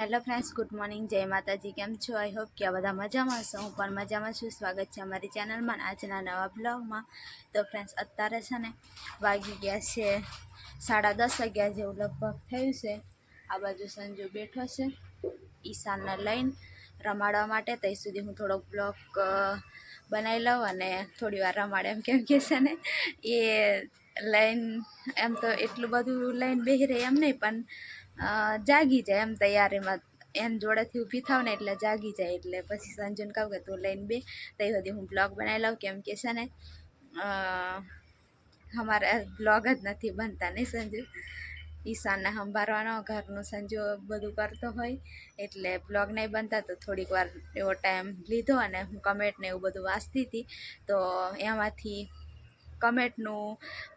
Hello friends, good morning, જય માતાજી. કેમ છો? આઈ હોપ કે આ બધા મજામાં હશો. હું પણ મજામાં છું. સ્વાગત છે અમારી ચેનલમાં આજના નવા બ્લોગમાં. તો ફ્રેન્ડ્સ, અત્યારે છે ને વાગી ગયા છે 10:30 વાગ્યા જેવું લગભગ થયું છે. આ બાજુ સંજુ બેઠો છે ઈશાનને લઈને રમાડવા માટે. ત્યાં સુધી હું થોડોક બ્લોગ બનાવી લઉં અને થોડી વાર રમાડે એમ. કેમ કે છે ને એ લઈને એમ તો એટલું બધું લઈને બેસી રહે એમ નહીં, પણ જાગી જાય એમ તૈયારીમાં. એમ જોડેથી ઊભી થાવ ને એટલે જાગી જાય. એટલે પછી સંજુને કહું કે તું લઈને બે, ત્યાં સુધી હું બ્લોગ બનાવી લઉં. કેમ કે છે ને અમારે બ્લોગ જ નથી બનતા નહીં સંજુ. ઈશાનને સંભાળવાનો, ઘરનું સંજુ બધું કરતો હોય એટલે બ્લોગ નહીં બનતા. તો થોડીક વાર એવો ટાઈમ લીધો અને હું કમેન્ટને એવું બધું વાંચતી હતી. તો એમાંથી કમેન્ટનું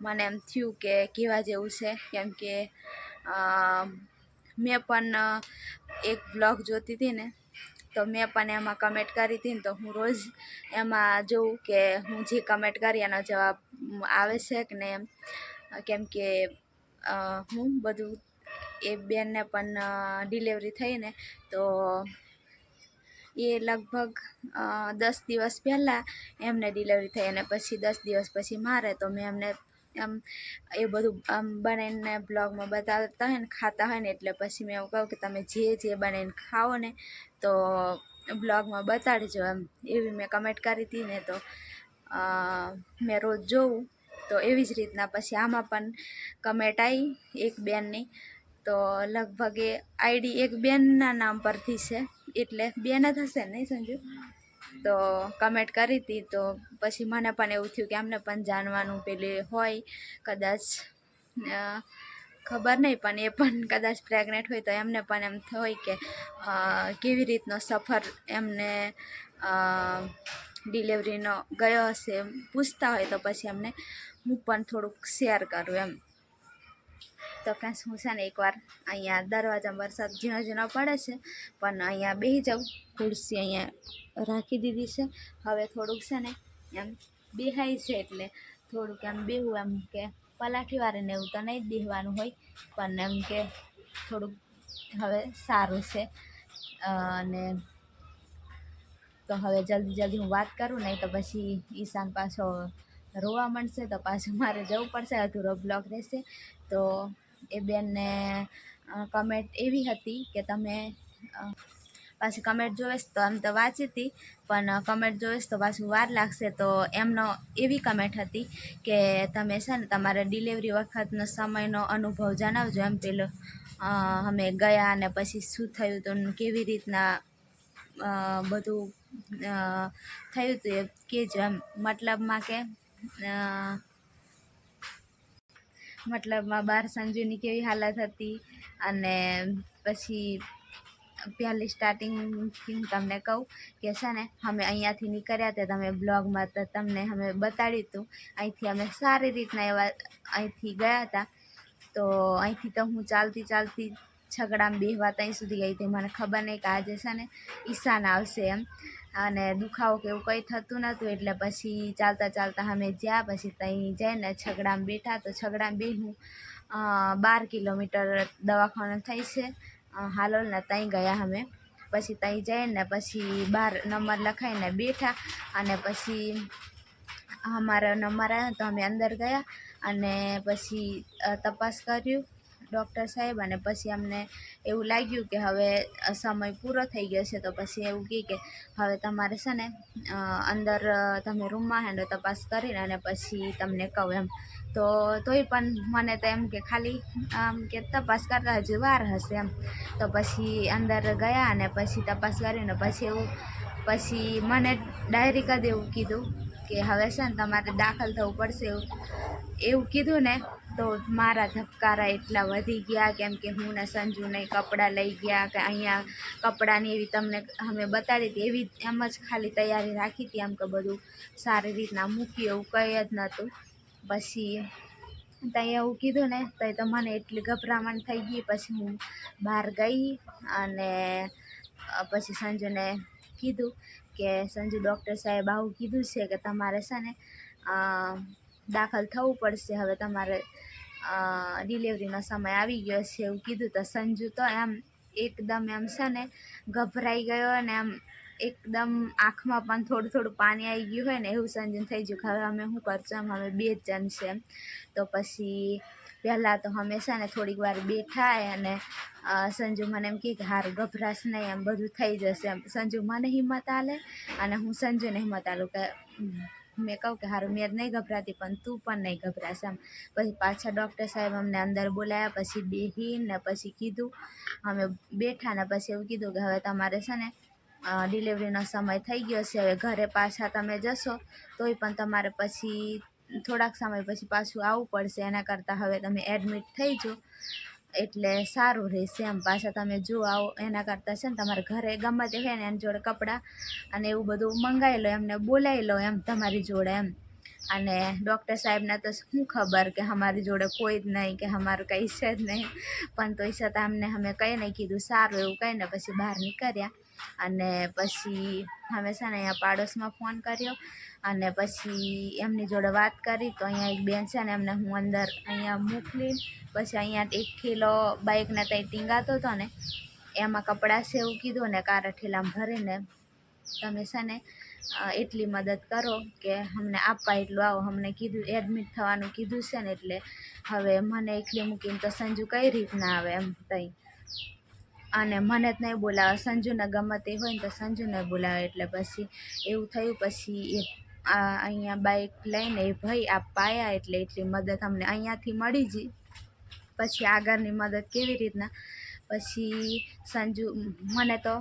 મને એમ થયું કે કેવા જેવું છે. કેમ કે મેં પણ એક બ્લોગ જોતી હતી ને, તો મેં પણ એમાં કમેન્ટ કરી હતી ને. તો હું રોજ એમાં જોઉં કે હું જે કમેન્ટ કરી એનો જવાબ આવે છે કે નહીં એમ. કેમ કે હું બધું એ બેનને પણ ડિલિવરી થઈ ને, તો એ લગભગ 10 દિવસ પહેલાં એમને ડિલિવરી થઈ અને પછી 10 દિવસ પછી મારે. તો મેં એમને આમ એ બધું આમ બનાવીને બ્લોગમાં બતાવતા હોય ને, ખાતા હોય ને, એટલે પછી મેં એવું કહું કે તમે જે બનાવીને ખાઓ ને તો બ્લોગમાં બતાડજો એમ. એવી મેં કમેન્ટ કરી હતી ને. તો મેં રોજ જોઉં તો એવી જ રીતના પછી આમાં પણ કમેન્ટ આવી એક બેનની. તો લગભગ એ આઈડી એક બેનના નામ પરથી છે, એટલે બેન જ હશે નહીં સંજુ. તો કમેન્ટ કરી હતી. તો પછી મને પણ એવું થયું કે આમને પણ જાણવાનું પેલી હોય કદાચ, ખબર નહીં, પણ એ પણ કદાચ પ્રેગ્નેન્ટ હોય તો એમને પણ એમ હોય કે કેવી રીતનો સફર એમને ડિલિવરીનો ગયો હશે એમ પૂછતા હોય. તો પછી એમને હું પણ થોડુંક શેર કરું એમ. તો ફ્રેન્ડ્સ, હું છે ને એકવાર અહીંયા દરવાજામાં વરસાદ ઝીણો ઝીણો પડે છે, પણ અહીંયા બેસી જાઉં. ખુરશી અહીંયા રાખી દીધી છે. હવે થોડુંક છે ને એમ બેહાય છે, એટલે થોડુંક એમ બેહું એમ કે પલાઠી વાળીને એવું તો નહીં જ બેહવાનું હોય, પણ એમ કે થોડુંક હવે સારું છે. અને તો હવે જલ્દી હું વાત કરું, નહીં તો પછી ઈશાન પાછો રોવા માંડશે. તો પાછું મારે જવું પડશે, અધૂરો બ્લોગ રહેશે. તો એ બેનને કમેન્ટ એવી હતી કે તમે પાછી કમેન્ટ જોઈશ તો આમ તો વાંચી હતી, પણ કમેન્ટ જોઈશ તો પાછું વાર લાગશે. તો એમનો એવી કમેન્ટ હતી કે તમે છે ને તમારા ડિલિવરી વખતનો સમયનો અનુભવ જણાવજો એમ. પેલો અમે ગયા અને પછી શું થયું હતું, કેવી રીતના બધું થયું હતું એ કહેજો એમ. મતલબમાં બાર સંજુની કેવી હાલત હતી. અને પછી પહેલી સ્ટાર્ટિંગથી હું તમને કહું કે છે ને અમે અહીંયાથી નીકળ્યા હતા, તમે બ્લોગમાં તો તમને અમે બતાડ્યું હતું. અહીંથી અમે સારી રીતના એવા અહીંથી ગયા હતા. તો અહીંથી તો હું ચાલતી છગડામાં બેહવા ત્યાં સુધી ગઈ હતી. મને ખબર નહીં કે આજે છે ને ઈશાન આવશે એમ, અને દુખાવો કે એવું કંઈ થતું નહોતું. એટલે પછી ચાલતા અમે જ્યાં પછી ત્યાં જઈને છગડામાં બેઠા. તો છગડામાં બેહું 12 કિલોમીટર દવાખાનું થઈ છે હાલોલના, ત્યાં ગયા અમે. પછી ત્યાં જઈને પછી 12 નંબર લખાઈને બેઠા. અને પછી અમારો નંબર આવ્યો તો અમે અંદર ગયા અને પછી તપાસ કર્યું ડૉક્ટર સાહેબ. અને પછી અમને એવું લાગ્યું કે હવે સમય પૂરો થઈ ગયો છે. તો પછી એવું કહે કે હવે તમારે છે ને અંદર તમે રૂમમાં હેંડો તપાસ કરીને અને પછી તમને કહું એમ. તો તોય પણ મને તો એમ કે ખાલી આમ કે તપાસ કરતા હજુ વાર હશે એમ. તો પછી અંદર ગયા અને પછી તપાસ કરીને પછી મને ડાયરેક્ટ જ એવું કીધું કે હવે છે ને તમારે દાખલ થવું પડશે એવું કીધું ને. તો મારા ધબકારા એટલા વધી ગયા, કેમ કે હું ને સંજુને કપડાં લઈ ગયા કે અહીંયા કપડાની એવી તમને અમે બતાડી હતી, એવી એમ જ ખાલી તૈયારી રાખી હતી. આમ કે બધું સારી રીતના મૂકી એવું કંઈ જ નહોતું. પછી ત્યાં એવું કીધું ને તો મને એટલી ગભરામણ થઈ ગઈ. પછી હું બહાર ગઈ અને પછી સંજુને કીધું કે સંજુ, ડૉક્ટર સાહેબ આવું કીધું છે કે તમારે છે ને દાખલ થવું પડશે, હવે તમારે ડિલિવરીનો સમય આવી ગયો છે એવું કીધું. તો સંજુ તો એમ એકદમ એમ છે ને ગભરાઈ ગયો અને આમ એકદમ આંખમાં પણ થોડું થોડું પાણી આવી ગયું હોય ને એવું સંજુને થઈ ગયું. હવે અમે શું કરશું એમ, અમે 2 જ જણ છે એમ. તો પછી પહેલાં તો અમે છે ને થોડીક વાર બેઠા અને સંજુ મને એમ કહે કે હારું ગભરાશ નહીં, એમ બધું થઈ જશે એમ. સંજુ મને હિંમત આલે અને હું સંજુને હિંમત આલું કે મેં કહું કે હારું મેં નહીં ગભરાતી પણ તું પણ નહીં ગભરાશ એમ. પછી પાછા ડૉક્ટર સાહેબ અમને અંદર બોલાવ્યા, પછી બેસીને પછી કીધું, અમે બેઠા ને પછી એવું કીધું કે હવે તમારે છે ને ડિલિવરીનો સમય થઈ ગયો છે, હવે ઘરે પાછા તમે જશો તોય પણ તમારે પછી થોડાક સમય પછી પાછું આવવું પડશે, એના કરતાં હવે તમે એડમિટ થઈ જાઓ એટલે સારું રહેશે એમ. પાછા તમે જો આવો એના કરતાં છે ને તમારે ઘરે ગમે તે હોય ને એની જોડે કપડાં અને એવું બધું મંગાવી લો, એમને બોલાવી લો એમ તમારી જોડે એમ. અને ડૉક્ટર સાહેબને તો શું ખબર કે અમારી જોડે કોઈ જ નહીં, કે અમારું કંઈ છે જ નહીં, પણ તોય છતાં અમને અમે કંઈ નહીં કીધું, સારું એવું કહીને પછી બહાર નીકળ્યા. અને પછી અમે છે ને અહીંયા પાડોશમાં ફોન કર્યો અને પછી એમની જોડે વાત કરી. તો અહીંયા એક બેન છે ને એમને હું અંદર અહીંયા મોકલી, પછી અહીંયા 1 કિલો બાઇકને ત્યાં ટીંગાતો હતો ને એમાં કપડાં છે એવું કીધું ને કારા ઠેલામાં ભરીને તમે છે ને એટલી મદદ કરો કે અમને આપવા એટલું આવો. અમને કીધું એડમિટ થવાનું કીધું છે ને એટલે હવે મને એકલી મૂકીને તો સંજુ કઈ રીતના આવે એમ તઈ, અને મને જ નહીં બોલાવે, સંજુને ગમે તે હોય ને તો સંજુને બોલાવે. એટલે પછી એવું થયું. પછી એ અહીંયા બાઇક લઈને એ ભાઈ આપવા આવ્યા એટલે એટલી મદદ અમને અહીંયાથી મળી ગઈ. પછી આગળની મદદ કેવી રીતના, પછી સંજુ મને તો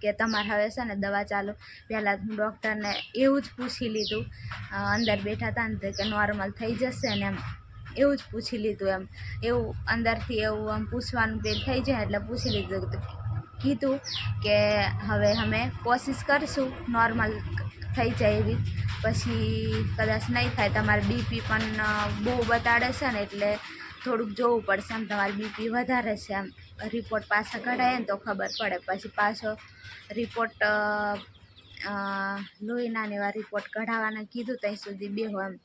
કે તમારે હવે છે ને દવા ચાલુ. પહેલાં હું ડૉક્ટરને એવું જ પૂછી લીધું, અંદર બેઠા હતા ને કે નોર્મલ થઈ જશે ને એમ એવું જ પૂછી લીધું એમ. એવું અંદરથી એવું આમ પૂછવાનું પેલ થઈ જાય એટલે પૂછી લીધું. કીધું કે હવે અમે કોશિશ કરીશું નોર્મલ થઈ જાય એવી, પછી કદાચ નહીં થાય તમારે બીપી પણ બહુ બતાડે છે ને એટલે થોડુંક જોવું પડશે એમ, તમારી બીપી વધારે છે એમ. રિપોર્ટ પાછા કઢાય ને તો ખબર પડે. પછી પાછો રિપોર્ટ લોહીના એવા રિપોર્ટ કઢાવવાના કીધું. ત્યાં સુધી બેહો એમ.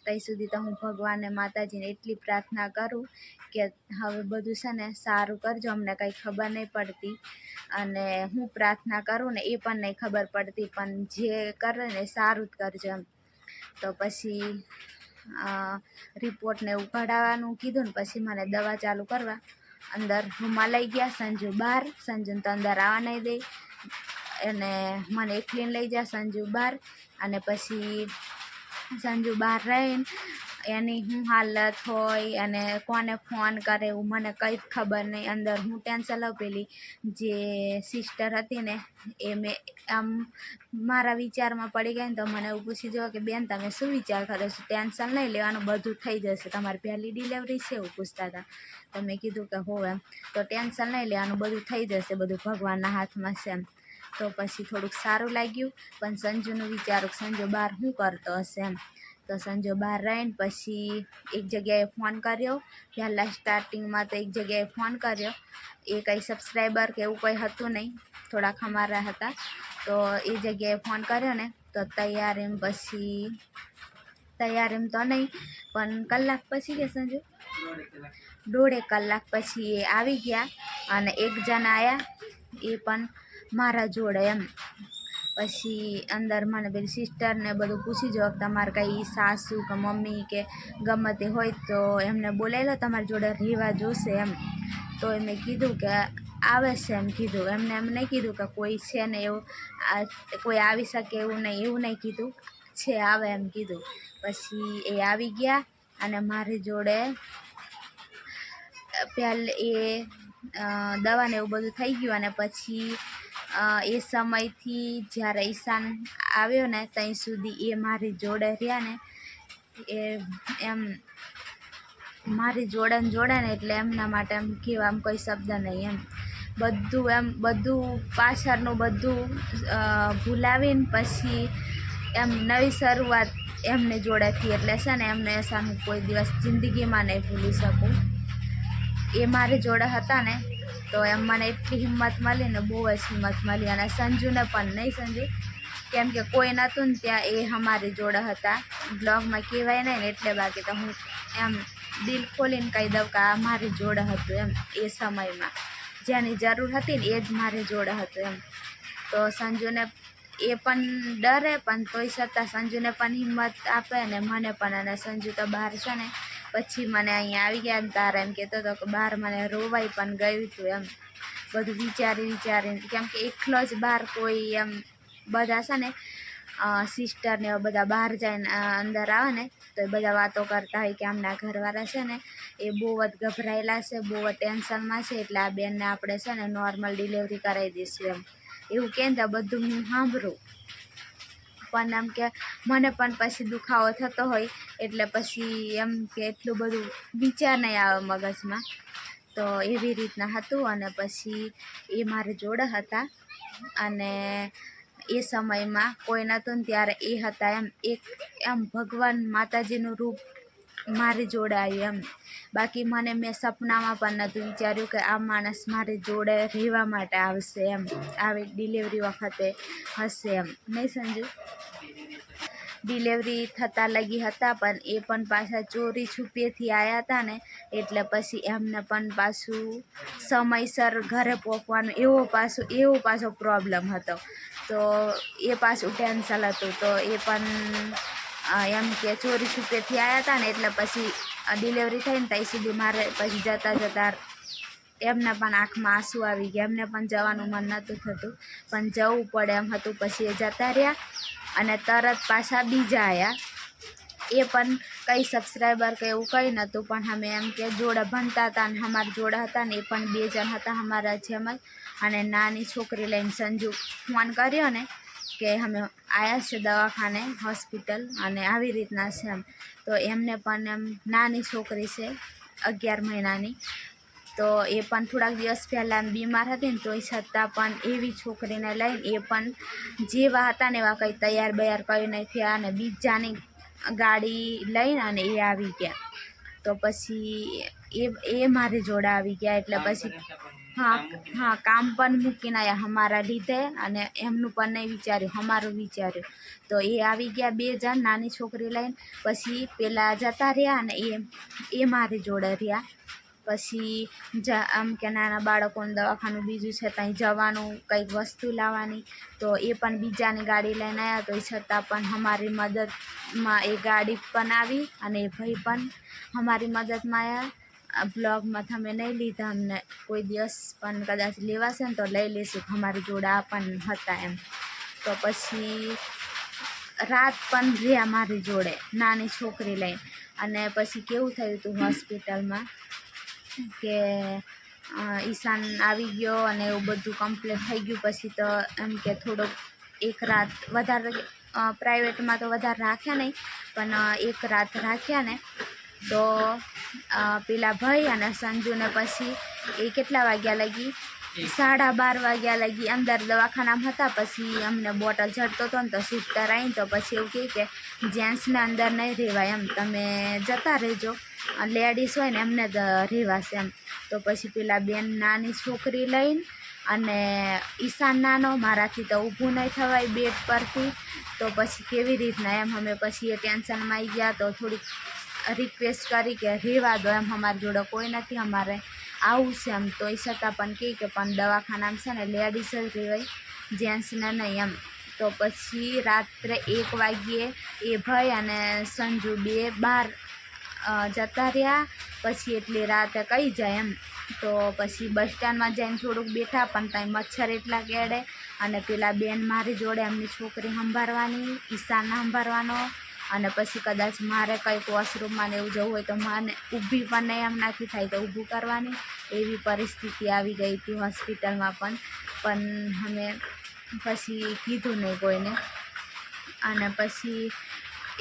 ત્યાં સુધી તો હું ભગવાનને માતાજીને એટલી પ્રાર્થના કરું કે હવે બધું છે ને સારું કરજો. અમને કંઈ ખબર નહીં પડતી અને હું પ્રાર્થના કરું ને એ પણ નહીં ખબર પડતી, પણ જે કરે ને સારું જ કરજો એમ. તો પછી રિપોર્ટને એવું કઢાવવાનું કીધું ને પછી મને દવા ચાલુ કરવા અંદર રૂમમાં લઈ ગયા. સંજુ બહાર, સંજુને તો અંદર આવવા નહીં દે અને મને એકલીને લઈ જાય સંજુ બહાર. અને પછી સંજુ બહાર રહીને એની શું હાલત હોય અને કોને ફોન કરે એવું મને કંઈ જ ખબર નહીં. અંદર હું ટેન્શન લઉં. પેલી જે સિસ્ટર હતી ને એ મેં આમ મારા વિચારમાં પડી ગઈ ને તો મને એવું પૂછી જવો કે બેન તમે શું વિચાર કરો છો, ટેન્શન નહીં લેવાનું, બધું થઈ જશે, તમારી પહેલી ડિલિવરી છે એવું પૂછતા હતા. તો મેં કીધું કે હો એમ, તો ટેન્શન નહીં લેવાનું, બધું થઈ જશે, બધું ભગવાનના હાથમાં છે એમ. તો પછી થોડુંક સારું લાગ્યું. પણ સંજુનું વિચારું સંજુ બહાર શું કરતો હશે એમ. તો સંજુ બહાર રહીને પછી એક જગ્યાએ ફોન કર્યો. પહેલાં સ્ટાર્ટિંગમાં તો એક જગ્યાએ ફોન કર્યો, એ કંઈ સબસ્ક્રાઈબર કે એવું કંઈ હતું નહીં, થોડાક અમારા હતા. તો એ જગ્યાએ ફોન કર્યો ને તો તૈયાર એમ તો નહીં પણ કલાક પછી કે સંજુ 1.5 કલાક પછી એ આવી ગયા. અને એક જણા આવ્યા એ પણ મારા જોડે એમ. પછી અંદર મને પેલી સિસ્ટરને બધું પૂછી જો કે તમારે કંઈ સાસુ કે મમ્મી કે ગમે તે હોય તો એમને બોલાવી લો, તમારી જોડે રહેવા જોશે એમ. તો મેં કીધું કે આવે છે એમ કીધું. એમને એમ નહીં કીધું કે કોઈ છે ને એવું, કોઈ આવી શકે એવું નહીં કીધું, છે આવે એમ કીધું. પછી એ આવી ગયા અને મારી જોડે પહેલે એ દવાને એવું બધું થઈ ગયું. અને પછી એ સમયથી જ્યારે ઈશાન આવ્યો ને ત્યાં સુધી એ મારી જોડે રહ્યા ને, એ એમ મારી જોડે ને એટલે એમના માટે એમ કહેવા આમ કોઈ શબ્દ નહીં એમ. બધું પાછળનું બધું ભૂલાવીને પછી એમ નવી શરૂઆત એમને જોડેથી. એટલે છે ને એમને સામે કોઈ દિવસ જિંદગીમાં નહીં ભૂલી શકું. એ મારી જોડે હતા ને તો એમ મને એટલી હિંમત મળી ને, બહુ જ હિંમત મળી. અને સંજુને પણ નહીં સંજુ, કેમ કે કોઈ નહોતું ને ત્યાં એ અમારી જોડે હતા. બ્લોગમાં કહેવાય નહીં ને એટલે બાકી તો હું એમ દિલ ખોલીને કહી દઉં કે આ મારી જોડે હતું એમ એ સમયમાં. જેની જરૂર હતી ને એ જ મારી જોડે હતું એમ. તો સંજુને એ પણ ડરે પણ તોય છતાં સંજુને પણ હિંમત આપે ને મને પણ. અને સંજુ તો બહાર છે ને પછી મને અહીંયા આવી ગયા ને તારે એમ કહેતો હતો કે બહાર મને રોવાઈ પણ ગયું હતું એમ, બધું વિચારીને, કેમ કે એકલો જ બહાર કોઈ એમ બધા છે ને સિસ્ટર ને બધા બહાર જઈને અંદર આવે ને તો એ બધા વાતો કરતા હોય કે આમના ઘરવાળા છે ને એ બહુ જ ગભરાયેલા છે, બહુ જ ટેન્શનમાં છે, એટલે આ બેનને આપણે છે ને નોર્મલ ડિલિવરી કરાવી દઈશું એમ એવું કહે ને તો બધું હું સાંભળું. પણ એમ કે મને પણ પછી દુખાવો થતો હોય એટલે પછી એમ કે એટલું બધું વિચાર નહીં આવે મગજમાં. તો એવી રીતના હતું. અને પછી એ મારી જોડે હતા અને એ સમયમાં કોઈ નહોતું ને ત્યારે એ હતા એમ, એક એમ ભગવાન માતાજીનું રૂપ મારી જોડે આવ્યું એમ. બાકી મેં સપનામાં પણ નહોતું વિચાર્યું કે આ માણસ મારી જોડે રહેવા માટે આવશે એમ, આવી ડિલિવરી વખતે હશે એમ, નહીં સંજુ? ડિલિવરી થતાં લગી હતા પણ એ પણ પાછા ચોરી છુપીએથી આવ્યા હતા ને એટલે પછી એમને પણ પાછું સમયસર ઘરે પહોંચવાનું એવો પાછો પ્રોબ્લેમ હતો. તો એ પાછું ટેન્શન હતું. તો એ પણ એમ કે ચોરી છુપેથી આવ્યા હતા ને એટલે પછી ડિલિવરી થઈને ત્યાં સુધી મારે પછી જતાં એમને પણ આંખમાં આંસુ આવી ગયા, એમને પણ જવાનું મન નહોતું થતું પણ જવું પડે એમ હતું. પછી એ જતા રહ્યા અને તરત પાછા બીજા આવ્યા. એ પણ કંઈ સબસ્ક્રાઈબર કે એવું કંઈ નહોતું પણ અમે એમ કે જોડે ભણતા હતા અને અમારા જોડે હતા ને એ પણ 2 જણ હતા અમારા જેમ જ. અને નાની છોકરી લઈને સંજુ ફોન કર્યો ને કે અમે આવ્યા છે દવાખાને હોસ્પિટલ અને આવી રીતના છે એમ. તો એમને પણ એમ નાની છોકરી છે 11 મહિનાની. તો એ પણ થોડાક દિવસ પહેલાં બીમાર હતી ને તોય છતાં પણ એવી છોકરીને લઈને એ પણ જેવા હતા ને એવા કંઈ તૈયાર કંઈ નહીં થયા અને બીજાની ગાડી લઈને અને એ આવી ગયા. તો પછી એ મારી જોડે આવી ગયા એટલે પછી હા કામ પણ મૂકીને આવ્યા અમારા લીધે અને એમનું પણ નહીં વિચાર્યું, અમારું વિચાર્યું. તો એ આવી ગયા 2 જણ નાની છોકરી લઈને. પછી પેલા જતા રહ્યા અને એ મારી જોડે રહ્યા. પછી આમ કે નાના બાળકોનું દવાખાનું બીજું છે ત્યાં જવાનું, કંઈક વસ્તુ લાવવાની. તો એ પણ બીજાની ગાડી લઈને આવ્યા તો છતાં પણ અમારી મદદમાં એ ગાડી પણ આવી અને એ ભાઈ પણ અમારી મદદમાં આવ્યા. બ્લોગમાં તમે નહીં લીધા, અમને કોઈ દિવસ પણ કદાચ લેવાશે ને તો લઈ લઈશું, અમારી જોડે આ પણ હતા એમ. તો પછી રાત પણ રહ્યા મારી જોડે નાની છોકરી લઈને. અને પછી કેવું થયું હતું હોસ્પિટલમાં કે ઈશાન આવી ગયો અને એવું બધું કમ્પ્લીટ થઈ ગયું. પછી તો એમ કે થોડોક એક રાત વધારે પ્રાઇવેટમાં તો વધારે રાખ્યા નહીં પણ એક રાત રાખ્યા ને તો પેલા ભાઈ અને સંજુને પછી એ કેટલા વાગ્યા લગી 12:30 વાગ્યા લગી અંદર દવાખાનામાં હતા. પછી અમને બોટલ ચડતો હતો ને તો સિસ્ટર આવીને તો પછી એવું કહે કે જેન્ટ્સને અંદર નહીં રહેવાય એમ, તમે જતા રહેજો, લેડીઝ હોય ને એમને જ રહેવાશે એમ. તો પછી પેલા બેન નાની છોકરી લઈને અને ઈશાન નાનો, મારાથી તો ઊભું નહીં થવાય બેડ પરથી. તો પછી કેવી રીતના એમ અમે પછી એ ટેન્શનમાં આવી ગયા. તો થોડીક રિક્વેસ્ટ કરી કે રહેવા દો એમ, અમારી જોડે કોઈ નથી, અમારે આવું છે એમ. તો એ છતાં પણ કહે કે પણ દવાખાનામાં છે ને લેડીઝ જ રહેવાય, જેન્ટ્સને નહીં એમ. તો પછી રાત્રે 1 વાગ્યે એ ભાઈ અને સંજુ 2 બહાર જતા રહ્યા. પછી એટલી રાતે કઈ જાય એમ. તો પછી બસ સ્ટેન્ડમાં જઈને થોડુંક બેઠા પણ ત્યાં મચ્છર એટલા કેળે અને પેલા બેન મારી જોડે એમની છોકરી સંભાળવાની, ઈશાનને સંભાળવાનો. અને પછી કદાચ મારે કંઈક વોશરૂમમાં ને એવું જવું હોય તો મને ઊભી પણ નહીં એમ નાખી થાય તો ઊભું કરવાની, એવી પરિસ્થિતિ આવી ગઈ હતી હોસ્પિટલમાં પણ અમે પછી કીધું નહીં કોઈને. અને પછી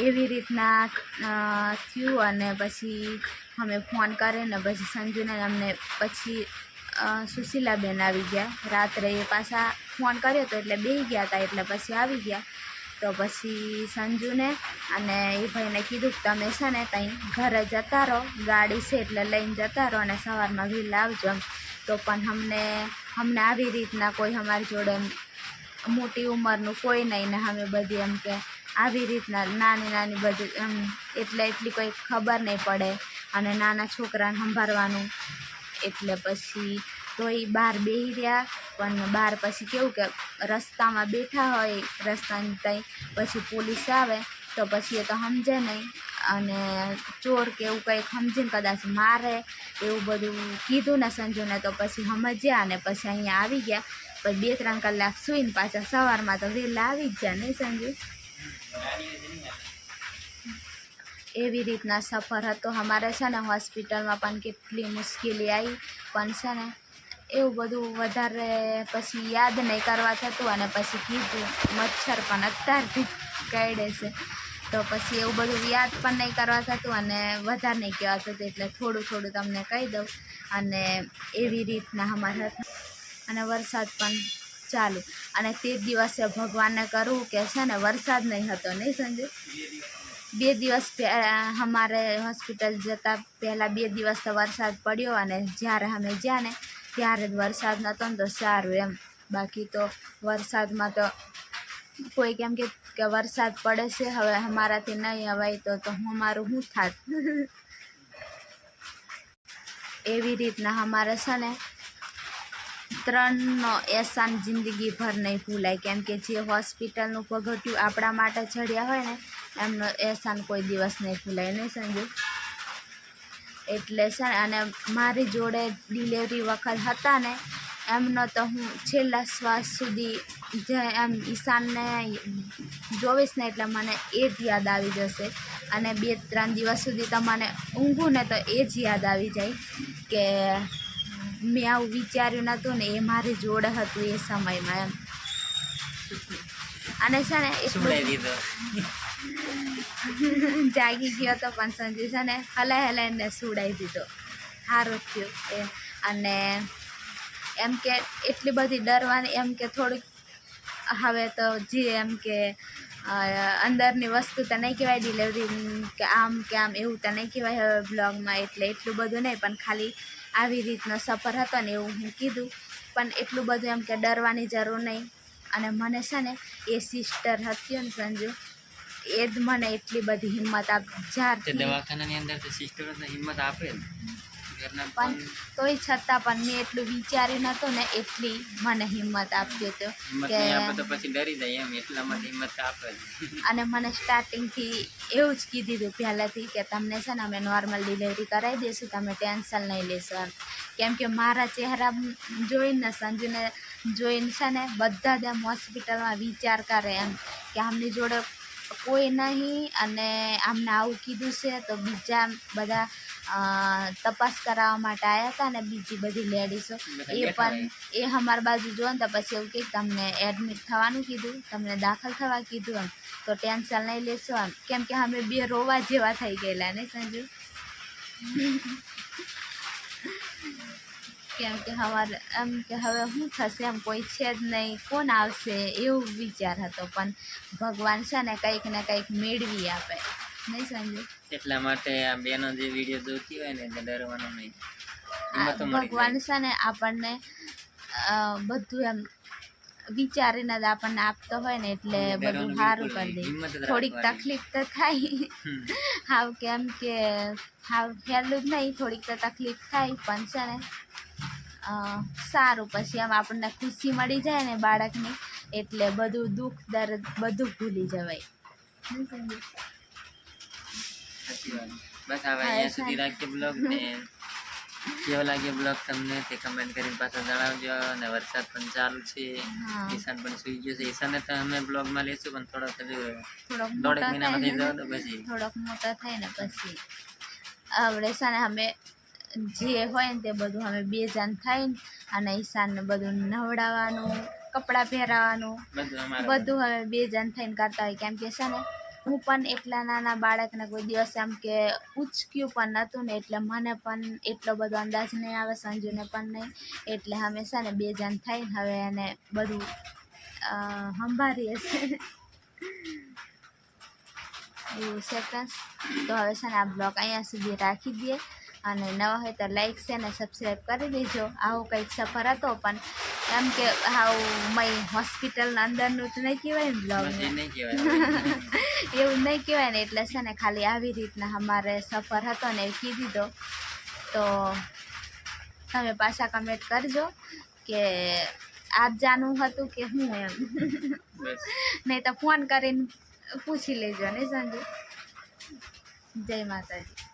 એવી રીતના થયું અને પછી અમે ફોન કરીને પછી સંજુને અમને પછી સુશીલાબેન આવી ગયા. રાત્રે એ પાછા ફોન કર્યો હતો એટલે બેસી ગયા હતા એટલે પછી આવી ગયા. તો પછી સંજુને અને એ ભાઈને કીધું કે તમે છે ને ત્યાં ઘરે જતા રહો, ગાડી છે એટલે લઈને જતા રહો અને સવારમાં વહેલા આવજો એમ. તો પણ અમને આવી રીતના કોઈ અમારી જોડે મોટી ઉંમરનું કોઈ નહીં ને અમે બધી એમ કે આવી રીતના નાની બધી એમ એટલી કોઈ ખબર નહીં પડે અને નાના છોકરાને સંભાળવાનું એટલે પછી તો તોય બહાર બેસી રહ્યા, પણ બહાર પછી કેવું કે રસ્તામાં બેઠા હોય, રસ્તાની ત્યાં પછી પોલીસ આવે તો પછી એ તો સમજે નહીં, અને ચોર કે એવું કંઈક સમજીને કદાચ મારે એવું બધું કીધું ને સંજુને, તો પછી સમજ્યા અને પછી અહીંયા આવી ગયા. પછી 2-3 કલાક સૂઈને પાછા સવારમાં તો વહેલા આવી જ ગયા, નહીં સંજુ? એવી રીતના સફર હતો અમારે છે ને. હોસ્પિટલમાં પણ કેટલી મુશ્કેલી આવી, પણ છે ને એવું બધું વધારે પછી યાદ નહીં કરવા થતું, અને પછી કીધું મચ્છર પણ અત્યારથી કરડે છે, તો પછી એવું બધું યાદ પણ નહીં કરવા થતું અને વધારે નહીં કહેવા થતું, એટલે થોડું થોડું તમને કહી દઉં. અને એવી રીતના અમારે અને વરસાદ પણ ચાલુ, અને તે દિવસે ભગવાનને કરવું કે છે ને વરસાદ નહીં હતો, નહીં સંજુ? 2 દિવસ અમારે હોસ્પિટલ જતાં પહેલાં 2 દિવસ તો વરસાદ પડ્યો, અને જ્યારે અમે જ્યાં ને ત્યારે જ વરસાદ નહોતો ને, તો સારું એમ. બાકી તો વરસાદમાં તો કોઈ કેમ કે વરસાદ પડે છે, હવે અમારાથી નહીં અવાય તો અમારું શું થાત. એવી રીતના અમારે છે ને 3નો એહસાન જિંદગીભર નહીં ભૂલાય, કેમ કે જે હોસ્પિટલનું પગથિયું આપણા માટે ચડ્યા હોય ને એમનો એહસાન કોઈ દિવસ નહીં ભૂલાય, નહીં સંજુ? એટલે છે ને, અને મારી જોડે ડિલિવરી વખત હતા ને એમનો તો હું છેલ્લા શ્વાસ સુધી જે એમ ઈશાનને જોઈશ ને એટલે મને એ જ યાદ આવી જશે, અને 2-3 દિવસ સુધી તો મને ઊંઘું ને તો એ જ યાદ આવી જાય કે મેં આવું વિચાર્યું નહોતું ને એ મારી જોડે હતું એ સમયમાં એમ. અને છે ને જાગી ગયો તો પણ સંજુ છે ને હલાઈને સુડાવી દીધો, સારું થયું એ. અને એમ કે એટલી બધી ડરવાની એમ કે થોડીક હવે તો જે એમ કે અંદરની વસ્તુ તો નહીં કહેવાય ડિલિવરી કે આમ એવું તો નહીં કહેવાય હવે બ્લોગમાં, એટલે એટલું બધું નહીં, પણ ખાલી આવી રીતનો સફર હતો ને એવું હું કીધું. પણ એટલું બધું એમ કે ડરવાની જરૂર નહીં. અને મને છે ને એ સિસ્ટર હતી ને સંજુ, એ જ મને એટલી બધી હિંમત દવાખાનાની અંદર તો સિસ્ટરો તો હિંમત આપે જ, પણ તોય છતાં પણ મેં એટલું વિચાર્યું નહોતું ને એટલી મને હિંમત આપી હતો કે પછી ડરી જાય એમ, એટલામાં હિંમત આપે. અને મને સ્ટાર્ટિંગથી એવું જ કીધું હતું પહેલાંથી કે તમને છે ને અમે નોર્મલ ડિલિવરી કરાવી દઈશું, તમે ટેન્શન નહીં લેશો એમ. કેમ કે મારા ચહેરા જોઈને સંજુને જોઈને છે ને બધા જ એમ હોસ્પિટલમાં વિચાર કરે એમ કે આમની જોડે કોઈ નહીં, અને આમને આવું કીધું છે તો બીજા બધા તપાસ કરાવવા માટે આવ્યા હતા ને બીજી બધી લેડીઝો એ પણ એ અમારી બાજુ જોવે ને તો પછી એવું કે તમને એડમિટ થવાનું કીધું, તમને દાખલ થવા કીધું એમ, તો ટેન્શન નહીં લેશો એમ. કેમ કે અમે 2 રોવા જેવા થઈ ગયેલા ને સંજુ, કેમ કે અમારે એમ કે હવે શું થશે એમ, કોઈ છે જ નહીં, કોણ આવશે એવું વિચાર હતો. પણ ભગવાન છે ને કંઈક ને કંઈક મેળવી આપે, નહીં સંજુ? એટલા માટે આ બેનો જે વિડીયો જોતી હોય ને એટલે ડરવાનું નહીં. ભગવાન છે ને આપણને બધું એમ વિચારીને જ આપણને આપતો હોય ને એટલે બધું સારું કરી દે. થોડીક તકલીફ તો થાય હાવ કેમ કે હાવ હેલું જ નહીં, થોડીક તો તકલીફ થાય, પણ છે ને સારું પછી આમ આપણને ખુશી મળી જાય ને બાળકની, એટલે બધું દુઃખ દર્દ બધું ભૂલી જવાય. બસ હવે અહીંયા સુધી રાખીએ બ્લોગ ને. કેવો લાગ્યો બ્લોગ તમને તે કમેન્ટ કરીને પાછા જણાવજો. અને વરસાદ પણ ચાલુ છે, ઈશાન પણ સુઈ ગયો છે. ઈશાનને તો અમે બ્લોગમાં લેશું પણ થોડોક મહિનામાં થઈ જવા તો પછી થોડોક મોટો થાય ને પછી આવડે છે ને અમે જે હોય ને તે બધું અમે 2 જણ થઈને અને ઈશાનને બધું નવડાવવાનું, કપડાં પહેરાવાનું બધું અમે 2 જણ થઈને કરતા હોય. કેમ કે છે ને હું પણ એટલા નાના બાળકને કોઈ દિવસ એમ કે ઉચક્યું પણ નહોતું ને, એટલે મને પણ એટલો બધો અંદાજ નહીં આવે, સંજુને પણ નહીં, એટલે અમે છે ને 2 જણ થઈને હવે એને બધું સંભાળીએ છીએ એવું છે ફ્રેન્ડ્સ. તો હવે છે ને આ બ્લોગ અહીંયા સુધી રાખી દઈએ, અને નવા હોય તો લાઈક છે ને સબસ્ક્રાઈબ કરી દેજો. આવો કંઈક સફર હતો, પણ એમ કે મય હોસ્પિટલના અંદરનું તો નહીં કહેવાય ને બ્લોગ, એવું નહીં કહેવાય ને, એટલે છે ને ખાલી આવી રીતના અમારે સફર હતો ને એ કીધી દો. તો તમે પાછા કમેન્ટ કરજો કે આજ જાણવું હતું કે હું એમ બસ નહીં તો ફોન કરીને પૂછી લેજો ને સંજુ. જય માતાજી.